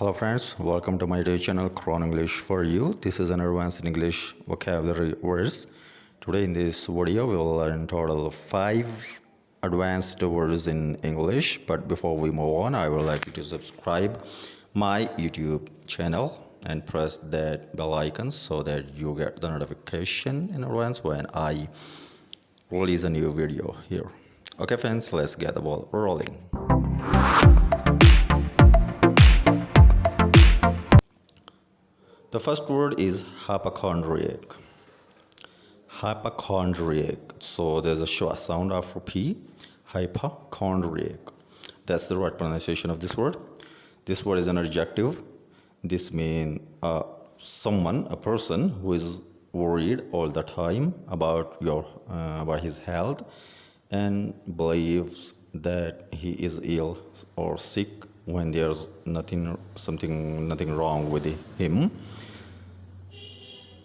Hello friends, welcome to my YouTube channel Crown English for You. This is an advanced English vocabulary words. Today in this video we will learn total of 5 advanced words in English. But before we move on, I would like you to subscribe my YouTube channel and press that bell icon so that you get the notification in advance when I release a new video here. Okay friends, let's get the ball rolling. The first word is hypochondriac. Hypochondriac. So there's a short sound after P. Hypochondriac. That's the right pronunciation of this word. This word is an adjective. This means someone, a person who is worried all the time about his health and believes that he is ill or sick when there's nothing wrong with him.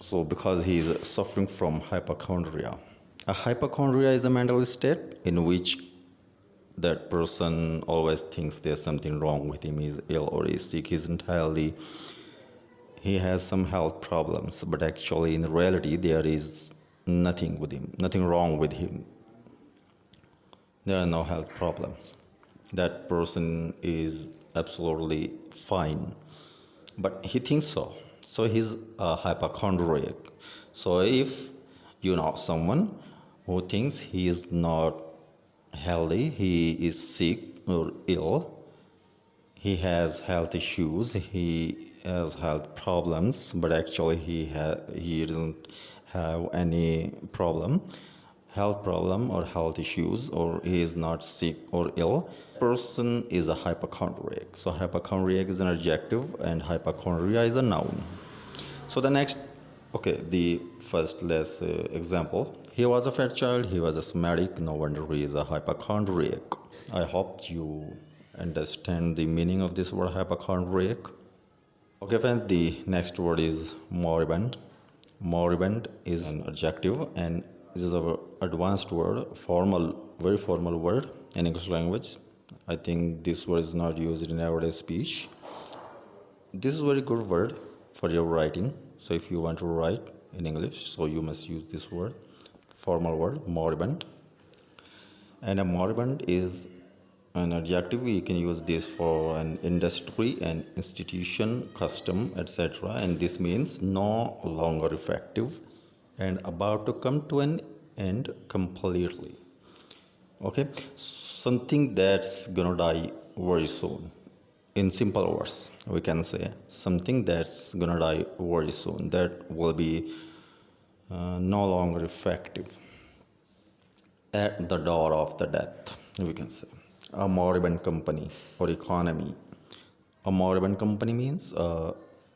So because he is suffering from hypochondria. A hypochondria is a mental state in which that person always thinks there's something wrong with him, he's ill or he's sick, he isn't healthy, he has some health problems, but actually in reality there is nothing wrong with him. There are no health problems. That person is absolutely fine, but he thinks so. So he's a hypochondriac. So if you know someone who thinks he is not healthy, he is sick or ill, he has health issues, he has health problems, but actually he doesn't have any health problem or health issues, or he is not sick or ill, person is a hypochondriac. So hypochondriac is an adjective and hypochondria is a noun. So the first example. He was a fat child, he was asthmatic, no wonder he is a hypochondriac. I hope you understand the meaning of this word hypochondriac. Okay friends, the next word is moribund. Moribund is an adjective and this is an advanced word, very formal word in English language. I think this word is not used in everyday speech. This is a very good word for your writing. So if you want to write in English, so you must use this word, formal word, moribund. And a moribund is an adjective. You can use this for an industry, an institution, custom, etc. And this means no longer effective and about to come to an end completely. Okay, something that's gonna die very soon. In simple words, we can say something that's gonna die very soon, that will be no longer effective, at the door of the death, we can say. A moribund company or economy. A moribund company means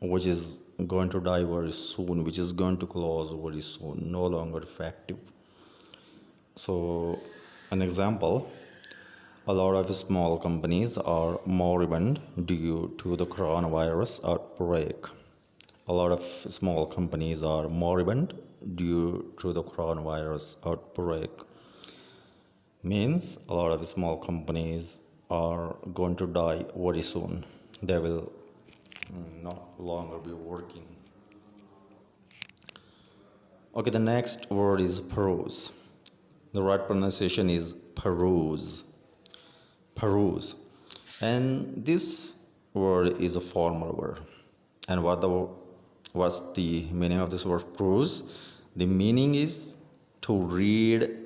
which is going to die very soon, which is going to close very soon, no longer effective. So an example, a lot of small companies are moribund due to the coronavirus outbreak. A lot of small companies are moribund due to the coronavirus outbreak. Means a lot of small companies are going to die very soon. They will no longer be working. Okay, the next word is peruse. The right pronunciation is peruse. Peruse. And this word is a formal word. And what's the meaning of this word peruse? The meaning is to read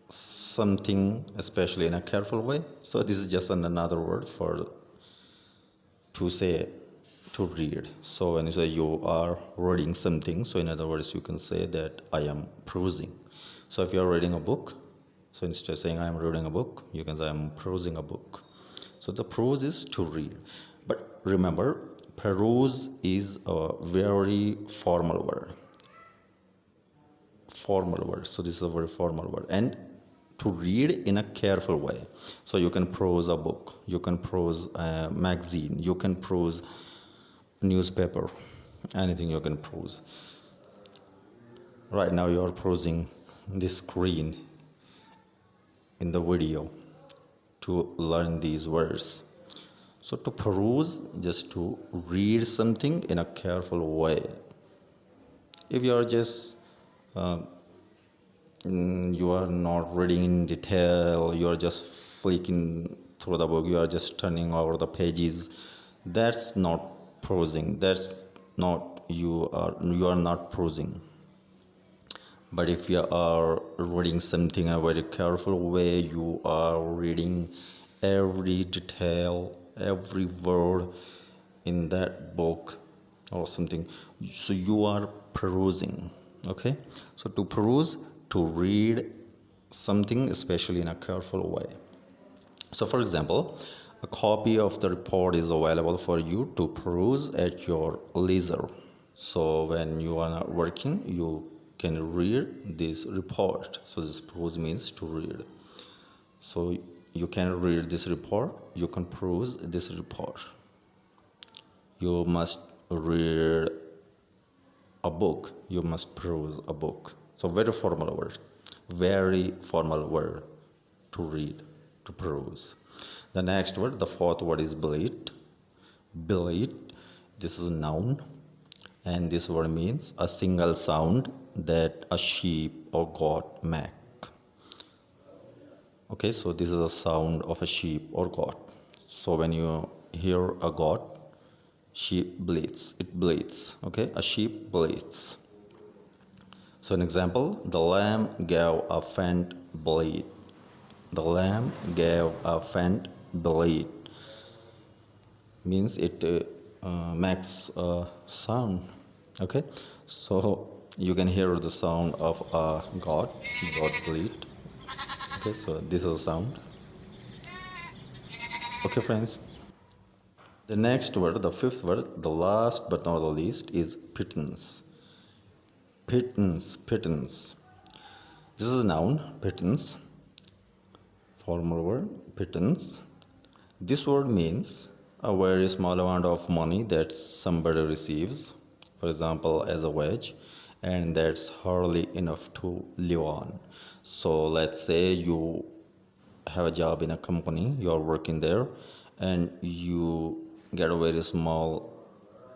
something, especially in a careful way. So this is just another word to say to read. So when you say you are reading something, so in other words you can say that I am perusing. So if you are reading a book, so instead of saying I am reading a book, you can say I am perusing a book. So the peruse is to read. But remember, peruse is a very formal word. So this is a very formal word. And to read in a careful way. So you can peruse a book, you can peruse a magazine, you can peruse a newspaper, anything you can peruse. Right now you are perusing this screen in the video to learn these words. So to peruse, just to read something in a careful way. If you are just you are not reading in detail, you are just flicking through the book, you are just turning over the pages, that's not perusing. That's not, you are not perusing. But if you are reading something in a very careful way, you are reading every detail, every word in that book or something, so you are perusing. Okay, so to peruse, to read something, especially in a careful way. So for example, a copy of the report is available for you to peruse at your leisure. So when you are not working, you can read this report. So this peruse means to read. So you can read this report, you can peruse this report. You must read a book, you must peruse a book. So very formal word, very formal word to read, to peruse. The next word, the fourth word, is bleat. Bleat, this is a noun, and this word means a single sound that a sheep or goat make. Okay, so this is a sound of a sheep or goat. So when you hear a goat, sheep bleats, it bleats. Okay, a sheep bleats. So an example, the lamb gave a faint bleat. The lamb gave a faint bleat means it makes a sound. Okay, so you can hear the sound of a goat bleat. Okay, so this is a sound. Okay friends, the next word, the fifth word, the last but not the least, is pittance. Pittance. This is a noun, pittance. Formal word, pittance. This word means a very small amount of money that somebody receives, for example, as a wage, and that's hardly enough to live on. So let's say you have a job in a company, you are working there, and you get a very small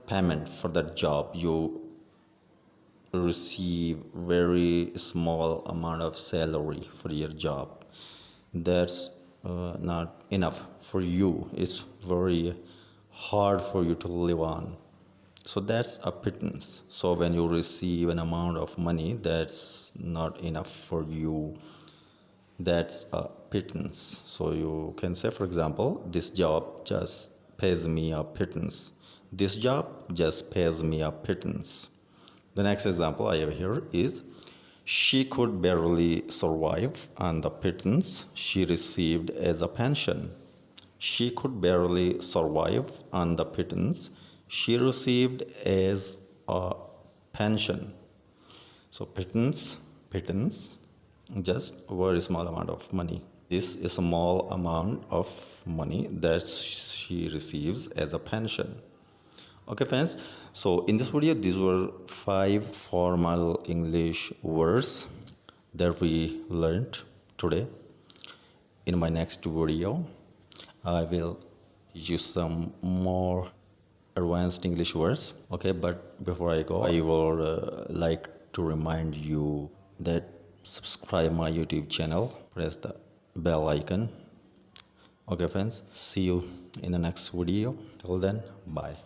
payment for that job. You receive very small amount of salary for your job. That's not enough for you. It's very hard for you to live on. So that's a pittance. So when you receive an amount of money that's not enough for you, that's a pittance. So you can say, for example, this job just pays me a pittance. This job just pays me a pittance. The next example I have here is, she could barely survive on the pittance she received as a pension. She could barely survive on the pittance she received as a pension. So pittance, just a very small amount of money. This is a small amount of money that she receives as a pension. Okay friends, so in this video these were 5 formal English words that we learned today. In my next video I will use some more advanced English words. Okay, but before I go, I would like to remind you that subscribe my YouTube channel, press the bell icon. Okay friends, see you in the next video. Till then, bye.